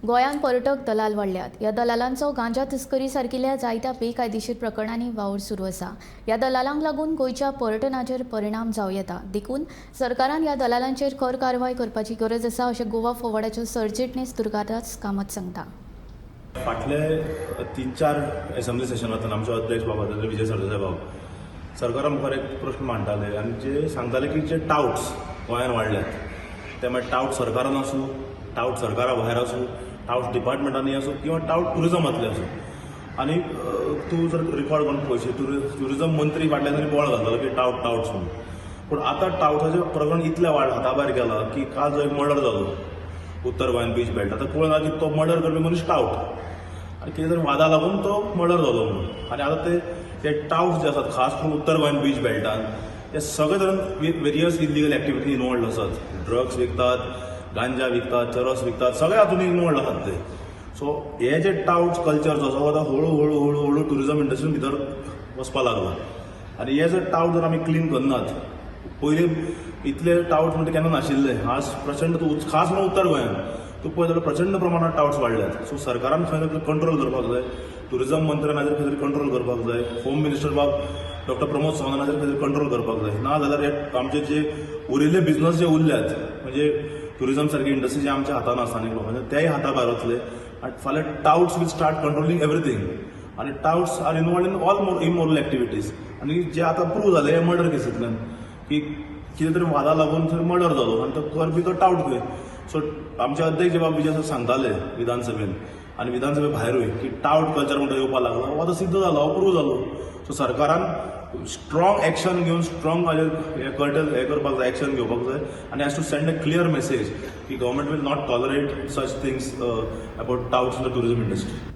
गोंयांत पर्यटक दलाल वाडल्यात. ह्या दलालांचो गांजा तस्करी सारकिल्या जायत्या बेकायदेशीर प्रकरणांनी वावर सुरू आसा. ह्या दलालांक लागून गोंयच्या पर्यटनाचेर परिणाम जावं येता. देखून सरकारान ह्या दलालांचेर खर कारवाय करपाची गरज आसा अशें गोवा फॉरवर्डाचे सरचिटणीस दुर्गादास कामत सांगता. फाटले 3-4 असेंब्ली सेशनांतून आमचे अध्यक्ष बाबा विजय सरदेसाय बाब सरकारा मुखार एक प्रश्न मांडटाले आनी जे सांगताले की जे टाउट्स गोंयांत वाडल्यात ते मागीर टाउट सरकारान आसूं, टाउट सरकारा भायर आसूं, टाउट डिपार्टमेंटांनी आसूं किंवा टाउट टुरिजमांतले आसूं. आनी तूं जर रिकॉर्ड करून पळयशी टुरिजम मंत्री फाटल्यान तरी बोवाळ घालतालो की टाउट्स म्हणून. पूण आतां टाउटाचें प्रकरण इतलें हाताभायर गेलां की काल जो एक मर्डर जालो उत्तर गोंयान बीच बेल्ट. आतां कळना की तो मर्डर करपी मनीस टाउट आनी कितें तरी वादा लागून तो मर्डर जालो म्हणून. आनी आतां ते टाउट्स जे आसात खास करून उत्तर गोंयान बीच बेल्टान ते सगळे तरेन वेरियस इलिगल एक्टिविटी इनवॉल्ड आसात. ड्रग्स विकतात, गांजा विकतात, चरस विकतात, सगळे हातून इनवॉल्ड आसात ते. सो हे जे टाउट्स कल्चर जो आसा तो हळू टुरिजम इंडस्ट्रीन भितर वचपा लागला. आनी हे जर टाउट जर आमी क्लीन करनात, पयलीं इतले टाउट्स म्हणजे केन्ना नाशिल्ले, आज प्रचंड खास करून उत्तर गोंयान तूं पळय जाल्यार प्रचंड प्रमाणात टाउट्स वाडल्यात. सो सरकारान खंय तरी कंट्रोल करपाक जाय. टुरिजम मंत्र्यान हाजेर खंय तरी कंट्रोल करपाक जाय. होम मिनिस्टर बाब डॉक्टर प्रमोद सावंतान हाजेर खंय तरी कंट्रोल करपाक जाय. ना जाल्यार हे आमचे जे उरिल्ले बिझनस जे उरल्यात म्हणजे टुरिजम सारकी इंडस्ट्री जे आमच्या हातान आसा न्ही लोकांच्या तेय हाता भायर वतले आनी फाल्यां touts will start controlling everything. आनी touts are involved in all immoral activities. आनी जे आतां प्रूव जाले हे मर्डर केसींतल्यान की कितें तरी वादा लागून थंय मर्डर जालो आनी तो करपी तो टाउट खंय. सो आमचे अध्यक्ष बाब विजय सर सांगताले विधानसभेन आनी विधानसभे भायरूय की टाउट कल्चर म्हणटा येवपा लागला. हो आतां सिद्ध जालो, हो प्रूव जालो. सो सरकारान स्ट्रॉंग एक्शन घेवन स्ट्रॉंग हे कर्टल हे करपाक जाय, एक्शन घेवपाक जाय आनी has to send a clear message की government will not tolerate such things about touts in the tourism industry.